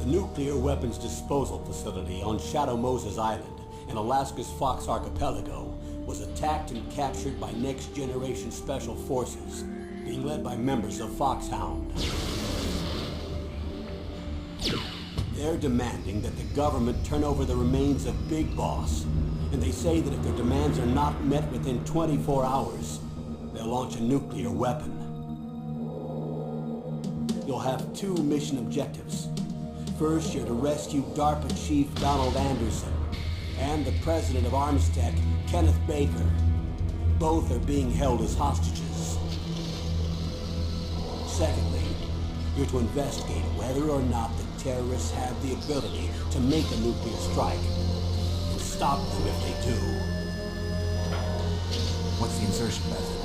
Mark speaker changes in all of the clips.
Speaker 1: nuclear weapons disposal facility on Shadow Moses Island in Alaska's Fox Archipelago was attacked and captured by next-generation special forces, being led by members of Foxhound. They're demanding that the government turn over the remains of Big Boss, and they say that if their demands are not met within 24 hours, they'll launch a nuclear weapon. You'll have two mission objectives. First, you're to rescue DARPA Chief Donald Anderson and the president of Armstech, Kenneth Baker. Both are being held as hostages. Secondly, you're to investigate whether or not the terrorists have the ability to make a nuclear strike and stop them if they do.
Speaker 2: What's the insertion method?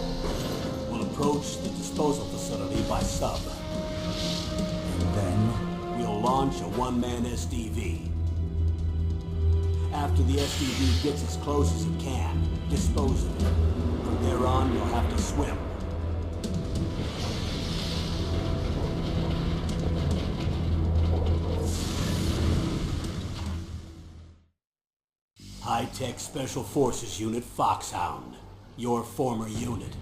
Speaker 1: We'll approach the disposal facility by sub.
Speaker 2: And then?
Speaker 1: We'll launch a one-man SDV. After the SDV gets as close as it can, dispose of it. From there on, you'll have to swim. High-Tech Special Forces Unit Foxhound. Your former unit,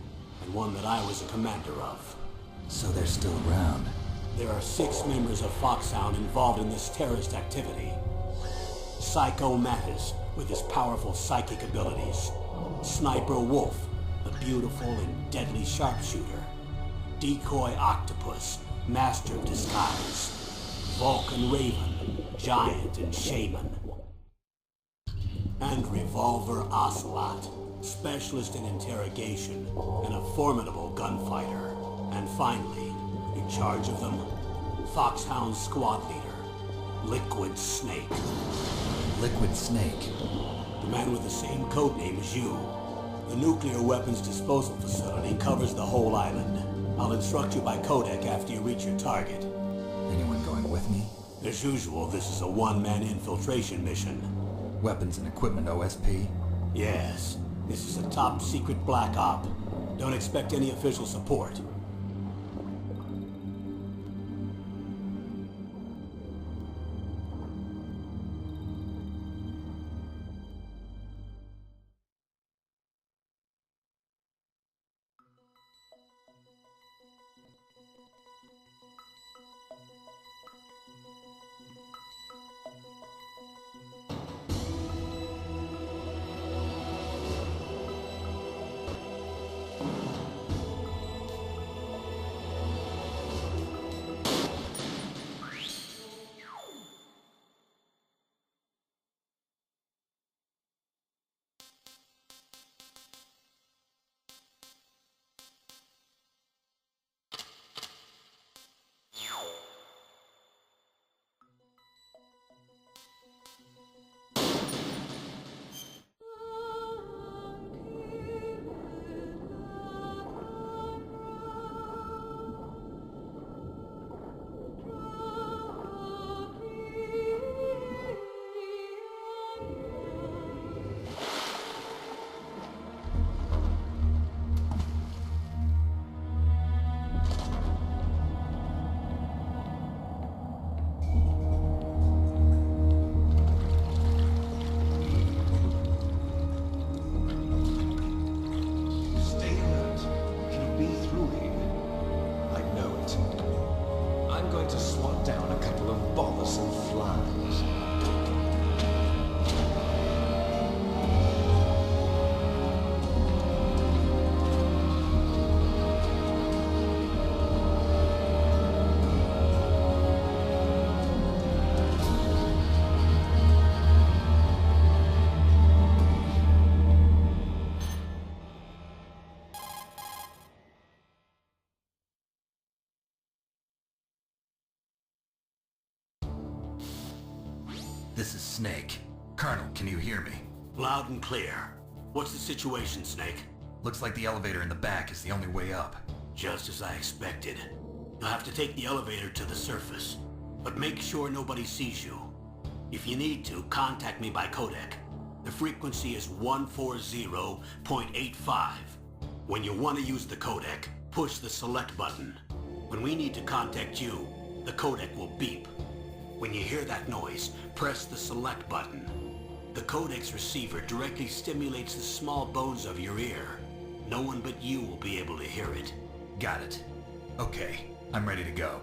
Speaker 1: and one that I was a commander of.
Speaker 2: So they're still around.
Speaker 1: There are 6 members of Foxhound involved in this terrorist activity. Psycho Mattis, with his powerful psychic abilities. Sniper Wolf, a beautiful and deadly sharpshooter. Decoy Octopus, master of disguise. Vulcan Raven, giant and shaman. And Revolver Ocelot, specialist in interrogation and a formidable gunfighter. And finally, in charge of them, Foxhound squad leader, Liquid Snake.
Speaker 2: Liquid Snake?
Speaker 1: The man with the same codename as you. The nuclear weapons disposal facility covers the whole island. I'll instruct you by codec after you reach your target.
Speaker 2: Anyone going with me?
Speaker 1: As usual, this is a one-man infiltration mission.
Speaker 2: Weapons and equipment OSP?
Speaker 1: Yes. This is a top-secret black op. Don't expect any official support.
Speaker 2: This is Snake. Colonel, can you hear me?
Speaker 1: Loud and clear. What's the situation, Snake?
Speaker 2: Looks like the elevator in the back is the only way up.
Speaker 1: Just as I expected. You'll have to take the elevator to the surface. But make sure nobody sees you. If you need to, contact me by codec. The frequency is 140.85. When you want to use the codec, push the select button. When we need to contact you, the codec will beep. When you hear that noise, press the select button. The codec's receiver directly stimulates the small bones of your ear. No one but you will be able to hear it.
Speaker 2: Got it. Okay, I'm ready to go.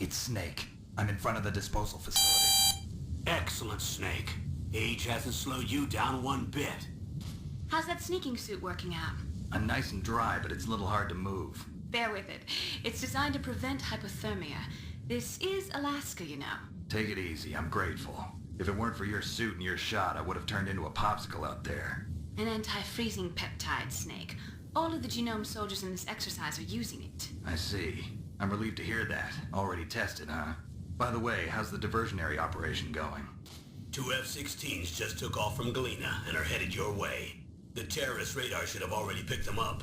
Speaker 2: It's Snake. I'm in front of the disposal facility.
Speaker 1: Excellent, Snake. Age hasn't slowed you down one bit.
Speaker 3: How's that sneaking suit working out?
Speaker 2: I'm nice and dry, but it's a little hard to move.
Speaker 3: Bear with it. It's designed to prevent hypothermia. This is Alaska, you know.
Speaker 2: Take it easy, I'm grateful. If it weren't for your suit and your shot, I would have turned into a popsicle out there.
Speaker 3: An anti-freezing peptide, Snake. All of the genome soldiers in this exercise are using it.
Speaker 2: I see. I'm relieved to hear that. Already tested, huh? By the way, how's the diversionary operation going?
Speaker 1: 2 F-16s just took off from Galena and are headed your way. The terrorist radar should have already picked them up.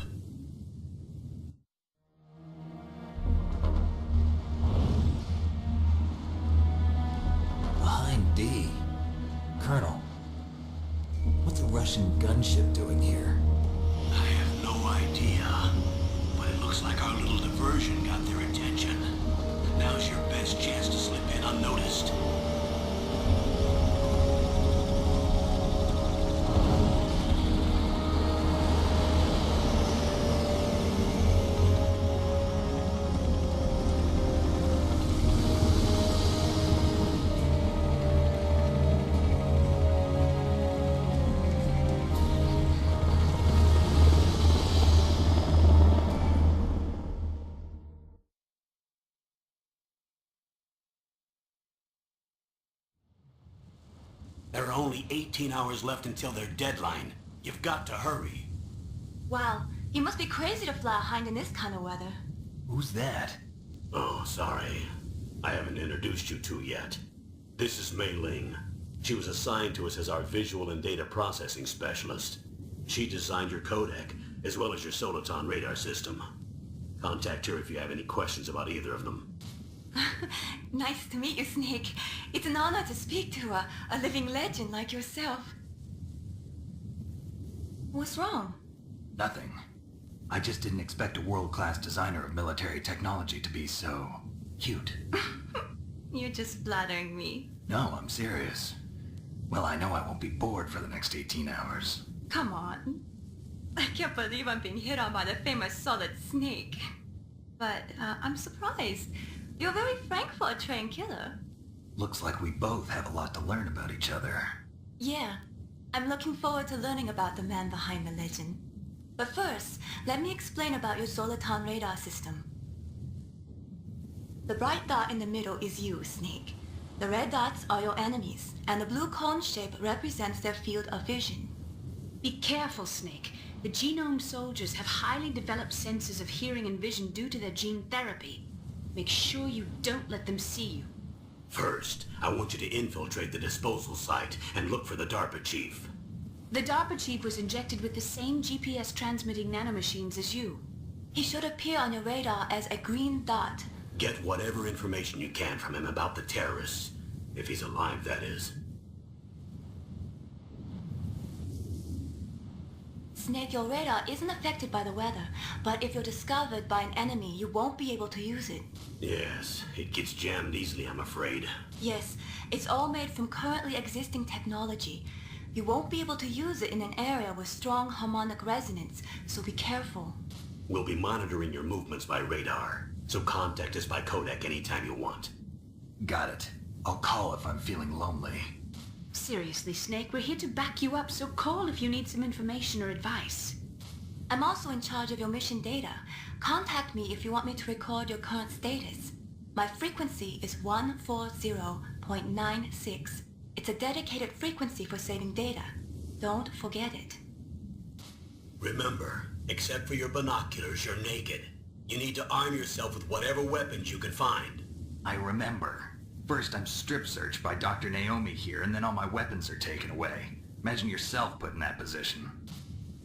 Speaker 4: Behind D. Colonel, what's a Russian gunship doing here?
Speaker 1: I have no idea, but it looks like our little diversion got their attention. Now's your best chance to slip in unnoticed. There are only 18 hours left until their deadline. You've got to hurry.
Speaker 3: Wow, you must be crazy to fly hind in this kind of weather.
Speaker 2: Who's that?
Speaker 1: Oh, sorry. I haven't introduced you to yet. This is Mei Ling. She was assigned to us as our visual and data processing specialist. She designed your codec, as well as your Soliton radar system. Contact her if you have any questions about either of them.
Speaker 3: Nice to meet you, Snake. It's an honor to speak to a living legend like yourself. What's wrong?
Speaker 2: Nothing. I just didn't expect a world-class designer of military technology to be so cute.
Speaker 3: You're just flattering me.
Speaker 2: No, I'm serious. Well, I know I won't be bored for the next 18 hours.
Speaker 3: Come on. I can't believe I'm being hit on by the famous Solid Snake. But I'm surprised. You're very frank for a trained killer.
Speaker 2: Looks like we both have a lot to learn about each other.
Speaker 3: Yeah, I'm looking forward to learning about the man behind the legend. But first, let me explain about your Soliton radar system. The bright dot in the middle is you, Snake. The red dots are your enemies, and the blue cone shape represents their field of vision. Be careful, Snake. The genome soldiers have highly developed senses of hearing and vision due to their gene therapy. Make sure you don't let them see you.
Speaker 1: First, I want you to infiltrate the disposal site and look for the DARPA chief.
Speaker 3: The DARPA chief was injected with the same GPS transmitting nanomachines as you. He should appear on your radar as a green dot.
Speaker 1: Get whatever information you can from him about the terrorists. If he's alive, that is.
Speaker 3: Snake, your radar isn't affected by the weather, but if you're discovered by an enemy, you won't be able to use it.
Speaker 1: Yes, it gets jammed easily, I'm afraid.
Speaker 3: Yes, it's all made from currently existing technology. You won't be able to use it in an area with strong harmonic resonance, so be careful.
Speaker 1: We'll be monitoring your movements by radar, so contact us by codec anytime you want.
Speaker 2: Got it. I'll call if I'm feeling lonely.
Speaker 3: Seriously, Snake, we're here to back you up, so call if you need some information or advice. I'm also in charge of your mission data. Contact me if you want me to record your current status. My frequency is 140.96. It's a dedicated frequency for saving data. Don't forget it.
Speaker 1: Remember, except for your binoculars, you're naked. You need to arm yourself with whatever weapons you can find.
Speaker 2: I remember. First, I'm strip searched by Dr. Naomi here, and then all my weapons are taken away. Imagine yourself put in that position.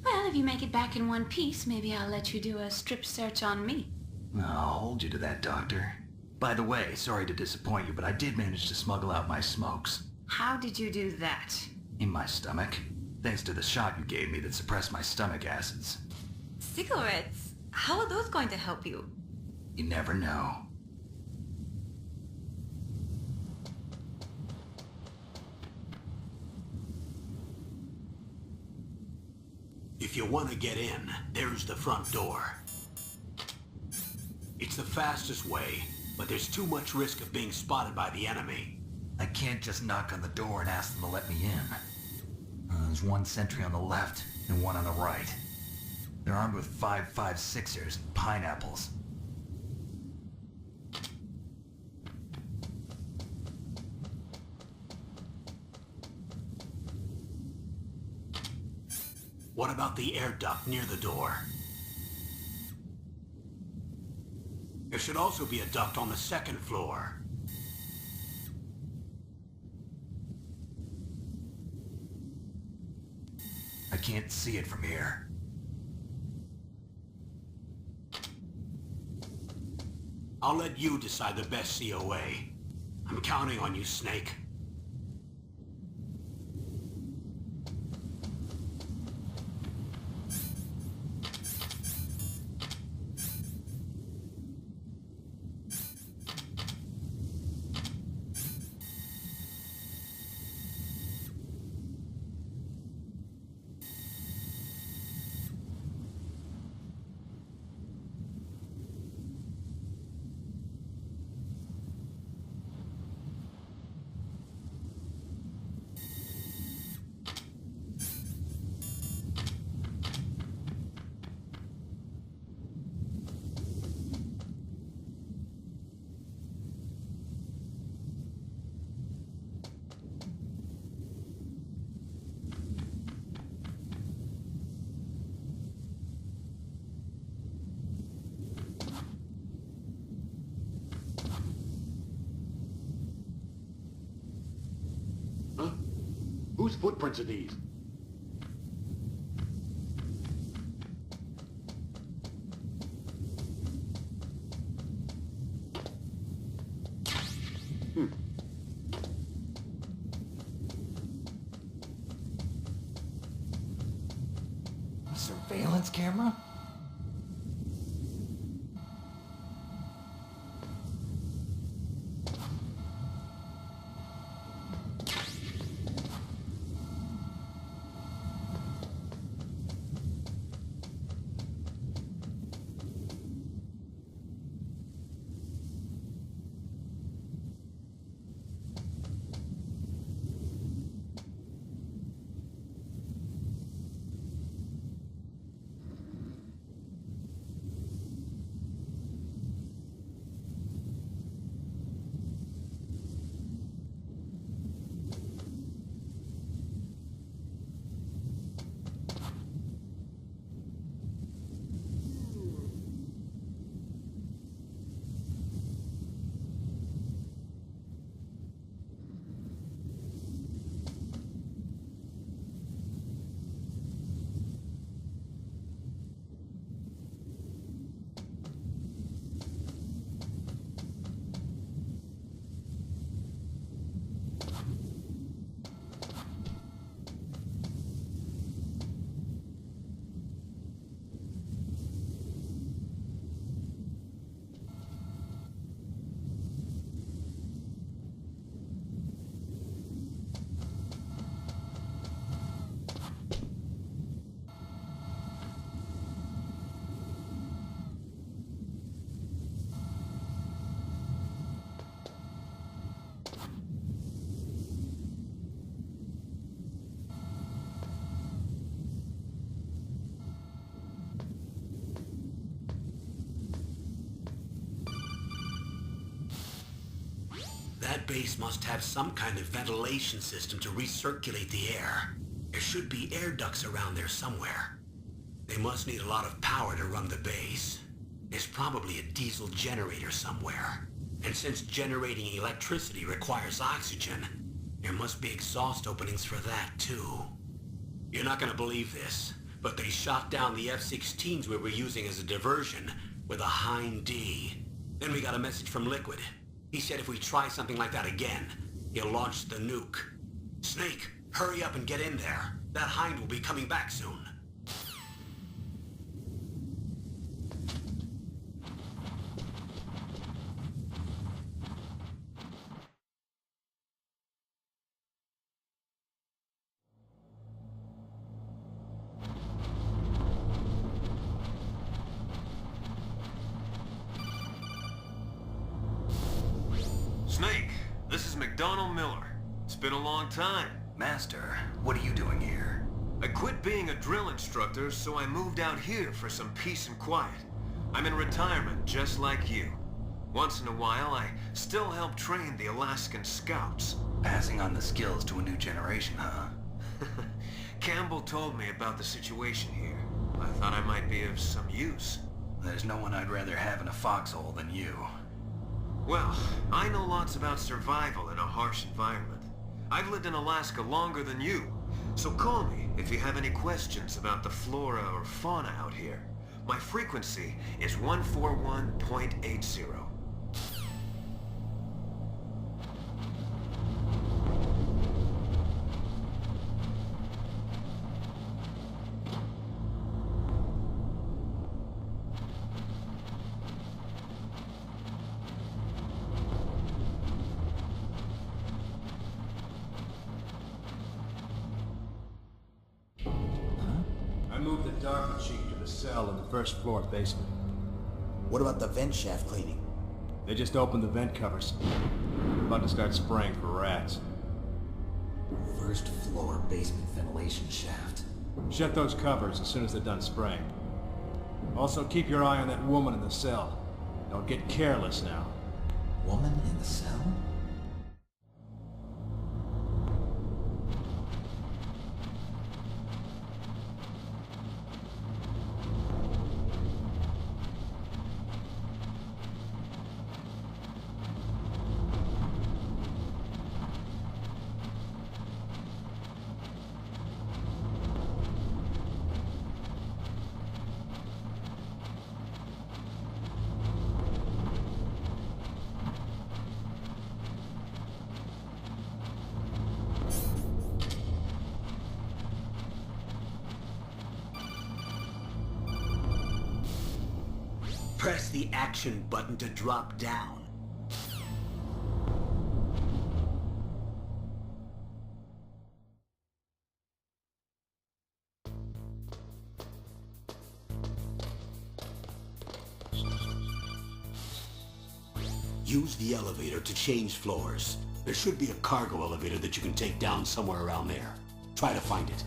Speaker 3: Well, if you make it back in one piece, maybe I'll let you do a strip search on me.
Speaker 2: I'll hold you to that, Doctor. By the way, sorry to disappoint you, but I did manage to smuggle out my smokes.
Speaker 3: How did you do that?
Speaker 2: In my stomach. Thanks to the shot you gave me that suppressed my stomach acids.
Speaker 3: Cigarettes? How are those going to help you?
Speaker 2: You never know.
Speaker 1: If you want to get in, there's the front door. It's the fastest way, but there's too much risk of being spotted by the enemy.
Speaker 2: I can't just knock on the door and ask them to let me in. There's one sentry on the left and one on the right. They're armed with 5.56ers and pineapples.
Speaker 1: What about the air duct near the door? There should also be a duct on the second floor.
Speaker 2: I can't see it from here.
Speaker 1: I'll let you decide the best COA. I'm counting on you, Snake.
Speaker 5: Whose footprints are these?
Speaker 2: Surveillance camera?
Speaker 1: That base must have some kind of ventilation system to recirculate the air. There should be air ducts around there somewhere. They must need a lot of power to run the base. There's probably a diesel generator somewhere. And since generating electricity requires oxygen, there must be exhaust openings for that too. You're not gonna believe this, but they shot down the F-16s we were using as a diversion with a Hind D. Then we got a message from Liquid. He said if we try something like that again, he'll launch the nuke. Snake, hurry up and get in there. That Hind will be coming back soon.
Speaker 5: Donald Miller. It's been a long time.
Speaker 2: Master, what are you doing here?
Speaker 5: I quit being a drill instructor, so I moved out here for some peace and quiet. I'm in retirement, just like you. Once in a while, I still help train the Alaskan Scouts.
Speaker 2: Passing on the skills to a new generation, huh?
Speaker 5: Campbell told me about the situation here. I thought I might be of some use.
Speaker 2: There's no one I'd rather have in a foxhole than you.
Speaker 5: Well, I know lots about survival in a harsh environment. I've lived in Alaska longer than you, so call me if you have any questions about the flora or fauna out here. My frequency is 141.80.
Speaker 6: I moved the darker cheek to the cell in the first floor basement.
Speaker 7: What about the vent shaft cleaning?
Speaker 6: They just opened the vent covers. About to start spraying for rats.
Speaker 4: First floor basement ventilation shaft.
Speaker 6: Shut those covers as soon as they're done spraying. Also, keep your eye on that woman in the cell. Don't get careless now.
Speaker 4: Woman in the cell?
Speaker 1: Press the action button to drop down. Use the elevator to change floors. There should be a cargo elevator that you can take down somewhere around there. Try to find it.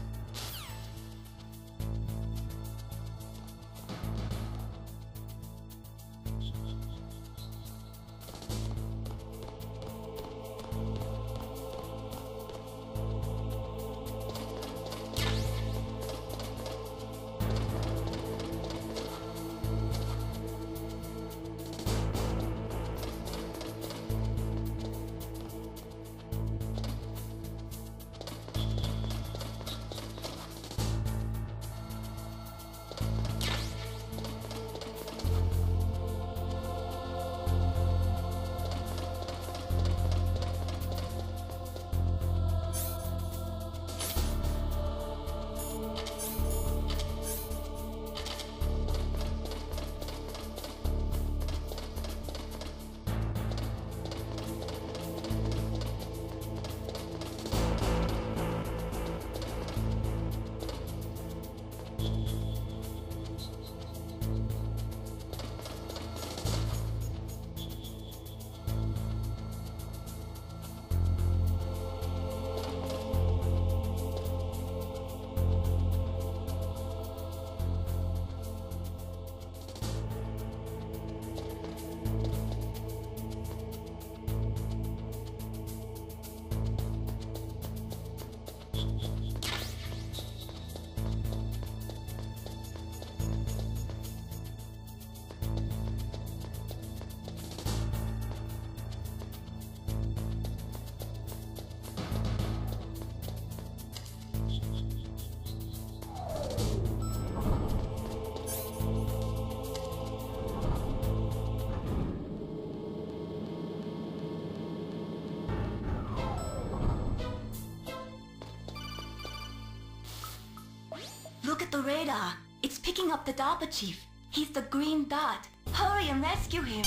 Speaker 3: Look at the radar. It's picking up the DARPA chief. He's the green dot. Hurry and rescue him.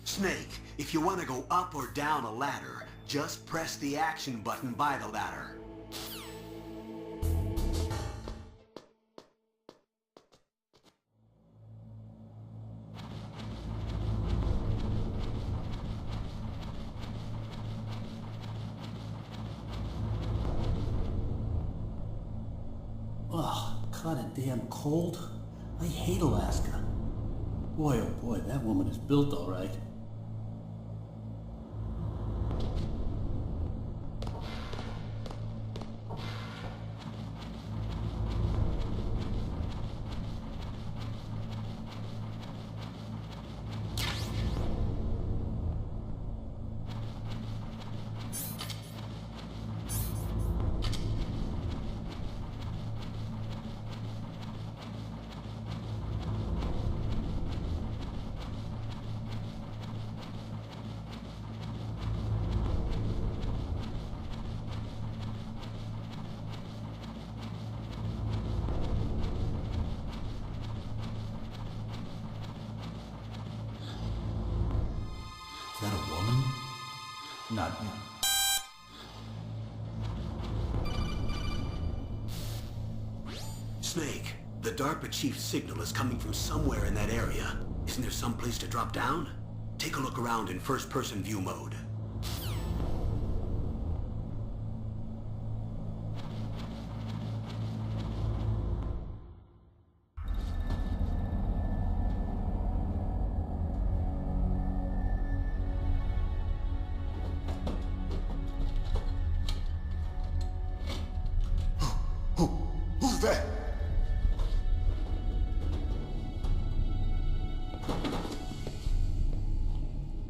Speaker 1: Snake, if you want to go up or down a ladder, just press the action button by the ladder. caught a damn cold? I hate Alaska. Boy, oh boy, that woman is built all right.
Speaker 4: Is that a woman? Not yet.
Speaker 1: Snake, the DARPA chief's signal is coming from somewhere in that area. Isn't there some place to drop down? Take a look around in first-person view mode.
Speaker 8: Who's that?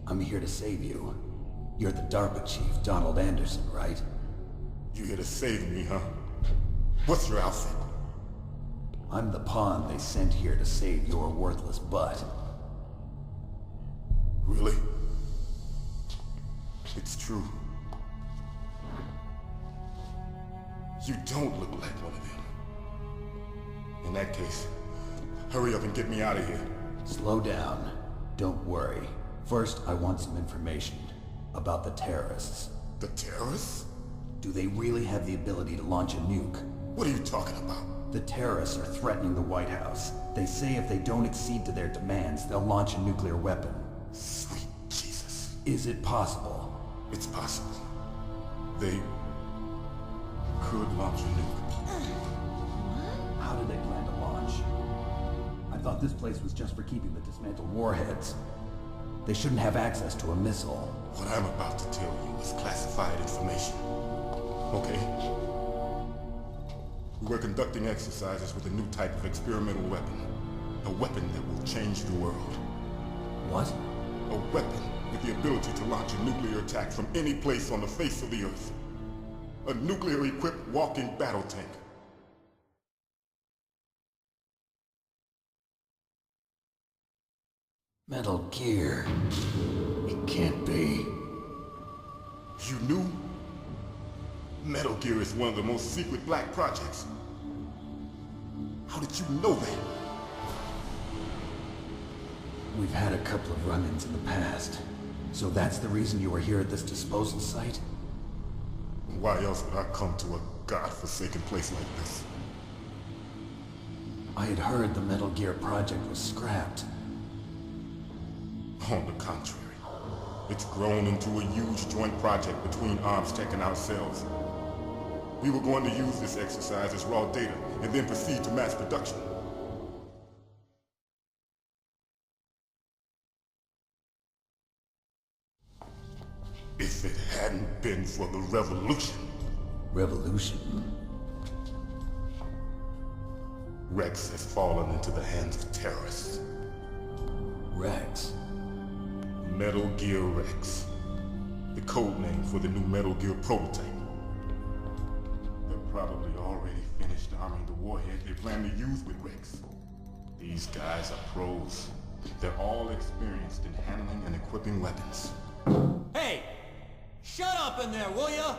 Speaker 4: I'm here to save you. You're the DARPA chief, Donald Anderson, right?
Speaker 8: You here to save me, huh? What's your outfit?
Speaker 4: I'm the pawn they sent here to save your worthless butt.
Speaker 8: Really? It's true. You don't look like one of them. In that case, hurry up and get me out of here.
Speaker 4: Slow down. Don't worry. First, I want some information about the terrorists.
Speaker 8: The terrorists?
Speaker 4: Do they really have the ability to launch a nuke?
Speaker 8: What are you talking about?
Speaker 4: The terrorists are threatening the White House. They say if they don't accede to their demands, they'll launch a nuclear weapon.
Speaker 8: Sweet Jesus.
Speaker 4: Is it possible?
Speaker 8: It's possible. They could launch a nuke.
Speaker 4: How do they plan to launch? I thought this place was just for keeping the dismantled warheads. They shouldn't have access to a missile.
Speaker 8: What I'm about to tell you is classified information. Okay? We were conducting exercises with a new type of experimental weapon. A weapon that will change the world.
Speaker 4: What?
Speaker 8: A weapon with the ability to launch a nuclear attack from any place on the face of the Earth. A nuclear-equipped walking battle tank.
Speaker 4: Metal Gear. It can't be.
Speaker 8: You knew? Metal Gear is one of the most secret black projects. How did you know that?
Speaker 4: We've had a couple of run-ins in the past. So that's the reason you were here at this disposal site?
Speaker 8: Why else would I come to a godforsaken place like this?
Speaker 4: I had heard the Metal Gear project was scrapped.
Speaker 8: On the contrary, it's grown into a huge joint project between Armstech and ourselves. We were going to use this exercise as raw data and then proceed to mass production. If it hadn't been for the revolution...
Speaker 4: Revolution?
Speaker 8: Rex has fallen into the hands of terrorists.
Speaker 4: Rex?
Speaker 8: Metal Gear Rex. The code name for the new Metal Gear prototype. They're probably already finished arming the warhead they plan to use with Rex. These guys are pros. They're all experienced in handling and equipping weapons.
Speaker 9: Hey! Shut up in there, will ya?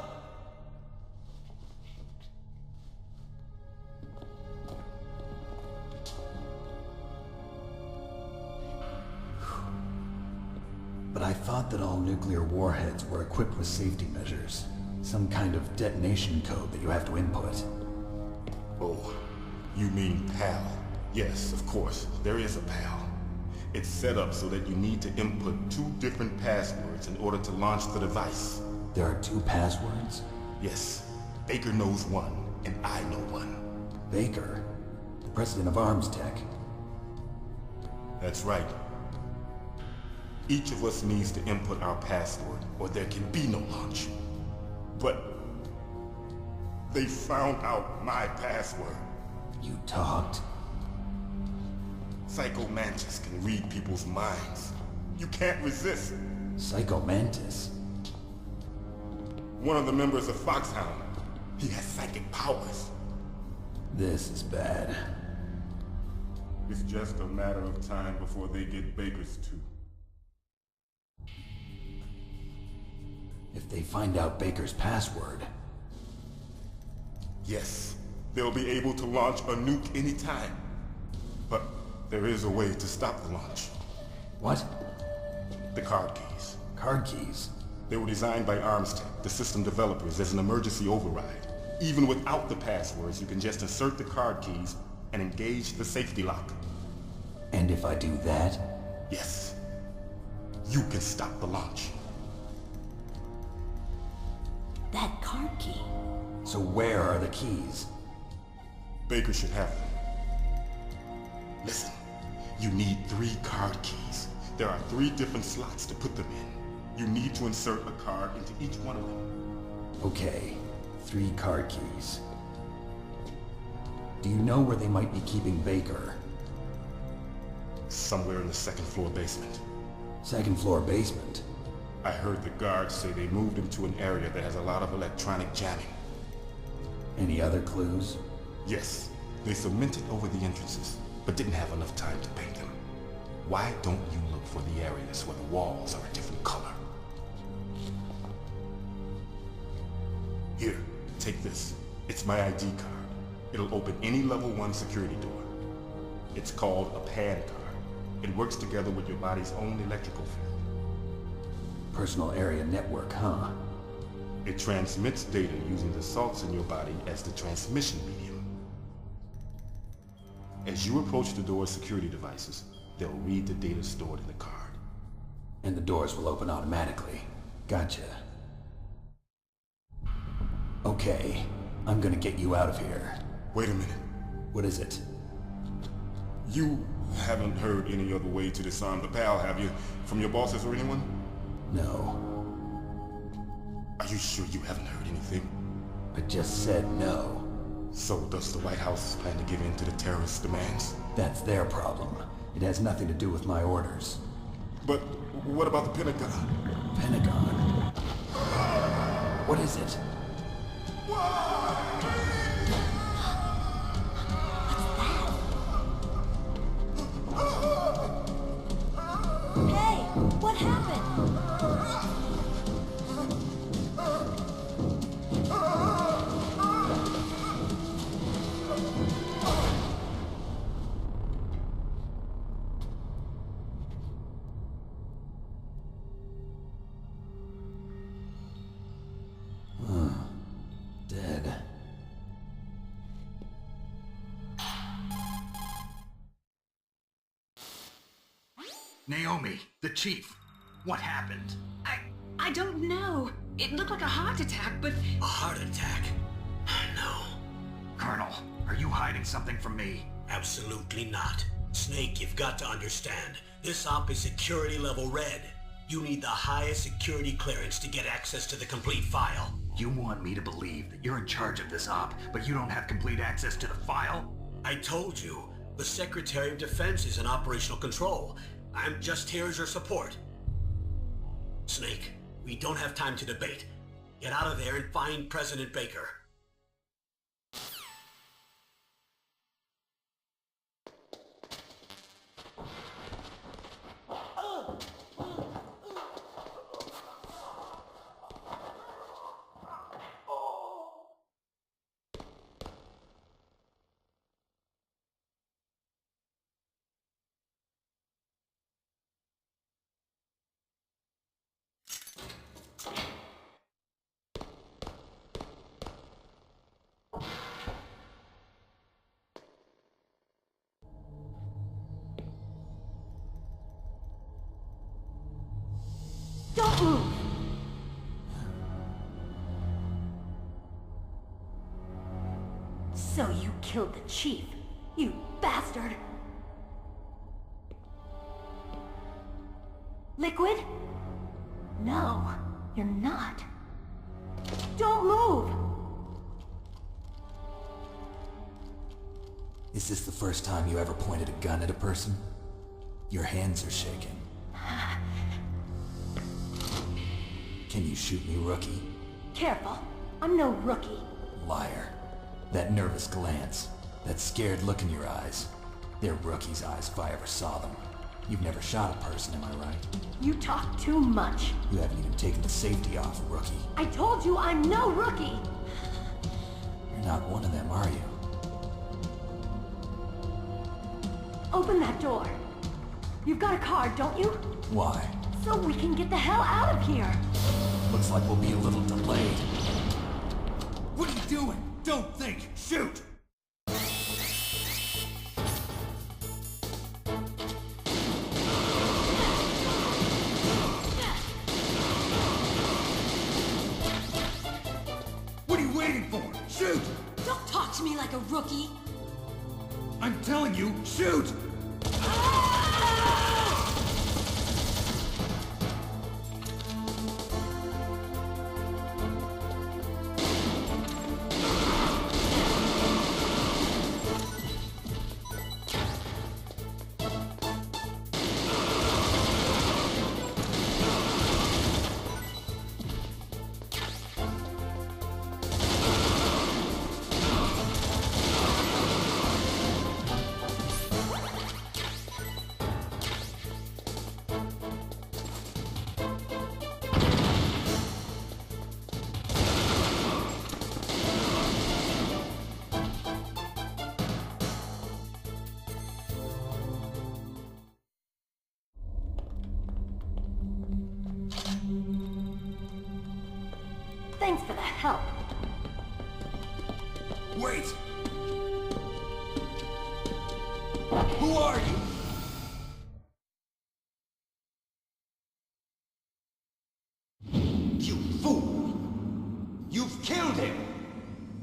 Speaker 4: But I thought that all nuclear warheads were equipped with safety measures. Some kind of detonation code that you have to input.
Speaker 8: Oh, you mean PAL? Yes, of course, there is a PAL. It's set up so that you need to input 2 different passwords in order to launch the device.
Speaker 4: There are 2 passwords?
Speaker 8: Yes, Baker knows one, and I know one.
Speaker 4: Baker? The president of Arms Tech.
Speaker 8: That's right. Each of us needs to input our password, or there can be no launch. But they found out my password.
Speaker 4: You talked?
Speaker 8: Psycho Mantis can read people's minds. You can't resist.
Speaker 4: Psycho Mantis?
Speaker 8: One of the members of Foxhound. He has psychic powers.
Speaker 4: This is bad.
Speaker 8: It's just a matter of time before they get Baker's too.
Speaker 4: If they find out Baker's password...
Speaker 8: Yes, they'll be able to launch a nuke anytime. But there is a way to stop the launch.
Speaker 4: What?
Speaker 8: The card keys.
Speaker 4: Card keys?
Speaker 8: They were designed by Arms Tech, the system developers, as an emergency override. Even without the passwords, you can just insert the card keys and engage the safety lock.
Speaker 4: And if I do that?
Speaker 8: Yes. You can stop the launch.
Speaker 3: That card key.
Speaker 4: So where are the keys?
Speaker 8: Baker should have them. Listen, you need 3 card keys. There are 3 different slots to put them in. You need to insert a card into each one of them.
Speaker 4: Okay, 3 card keys. Do you know where they might be keeping Baker?
Speaker 8: Somewhere in the 2nd floor basement.
Speaker 4: 2nd floor basement?
Speaker 8: I heard the guards say they moved him to an area that has a lot of electronic jamming.
Speaker 4: Any other clues?
Speaker 8: Yes, they cemented over the entrances, but didn't have enough time to paint them. Why don't you look for the areas where the walls are a different color? Here, take this. It's my ID card. It'll open any level 1 security door. It's called a PAN card. It works together with your body's own electrical field.
Speaker 4: Personal area network, huh?
Speaker 8: It transmits data using the salts in your body as the transmission medium. As you approach the door's security devices, they'll read the data stored in the card.
Speaker 4: And the doors will open automatically. Gotcha. Okay, I'm gonna get you out of here.
Speaker 8: Wait a minute.
Speaker 4: What is it?
Speaker 8: You haven't heard any other way to disarm the PAL, have you? From your bosses or anyone?
Speaker 4: No.
Speaker 8: Are you sure you haven't heard anything?
Speaker 4: I just said no.
Speaker 8: So does the White House plan to give in to the terrorists' demands?
Speaker 4: That's their problem. It has nothing to do with my orders.
Speaker 8: But what about the Pentagon?
Speaker 4: Pentagon? What is it?
Speaker 3: Hey, what happened?
Speaker 4: Dead.
Speaker 2: Naomi, the chief. What happened?
Speaker 3: I don't know. It looked like a heart attack, but...
Speaker 1: A heart attack? No.
Speaker 2: Colonel, are you hiding something from me?
Speaker 1: Absolutely not. Snake, you've got to understand. This op is security level red. You need the highest security clearance to get access to the complete file.
Speaker 2: You want me to believe that you're in charge of this op, but you don't have complete access to the file?
Speaker 1: I told you, the Secretary of Defense is in operational control. I'm just here as your support. Snake, we don't have time to debate. Get out of there and find President Baker.
Speaker 3: Don't move! So you killed the chief. You bastard! Liquid? No, you're not. Don't move!
Speaker 2: Is this the first time you ever pointed a gun at a person? Your hands are shaking. Can you shoot me, rookie?
Speaker 3: Careful, I'm no rookie.
Speaker 2: Liar. That nervous glance, that scared look in your eyes. They're rookie's eyes if I ever saw them. You've never shot a person, am I right?
Speaker 3: You talk too much.
Speaker 2: You haven't even taken the safety off, rookie.
Speaker 3: I told you I'm no rookie!
Speaker 2: You're not one of them, are you?
Speaker 3: Open that door. You've got a card, don't you?
Speaker 2: Why?
Speaker 3: So we can get the hell out of here!
Speaker 2: Looks like we'll be a little delayed.
Speaker 9: What are you doing? Don't think! Shoot! What are you waiting for? Shoot!
Speaker 3: Don't talk to me like a rookie!
Speaker 9: I'm telling you, shoot!
Speaker 3: Thanks for the help.
Speaker 9: Wait! Who are you? You fool! You've killed him!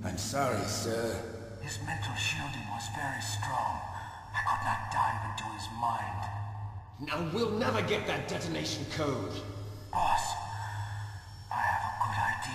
Speaker 7: I'm sorry, sir.
Speaker 10: His mental shielding was very strong. I could not dive into his mind.
Speaker 9: Now we'll never get that detonation code.
Speaker 10: Boss, I have a good idea.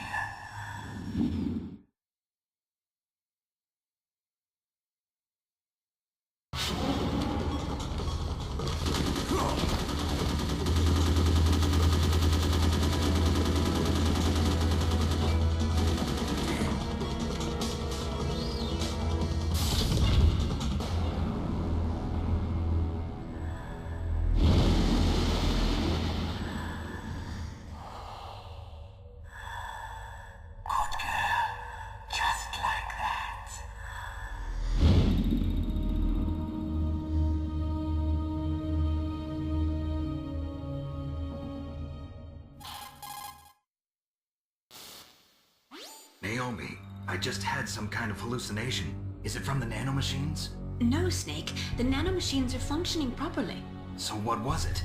Speaker 2: Naomi, I just had some kind of hallucination. Is it from the nanomachines?
Speaker 3: No, Snake. The nanomachines are functioning properly.
Speaker 2: So what was it?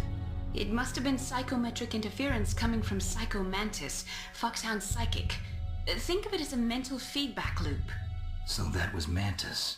Speaker 3: It must have been psychometric interference coming from Psycho Mantis, Foxhound's psychic. Think of it as a mental feedback loop.
Speaker 2: So that was Mantis.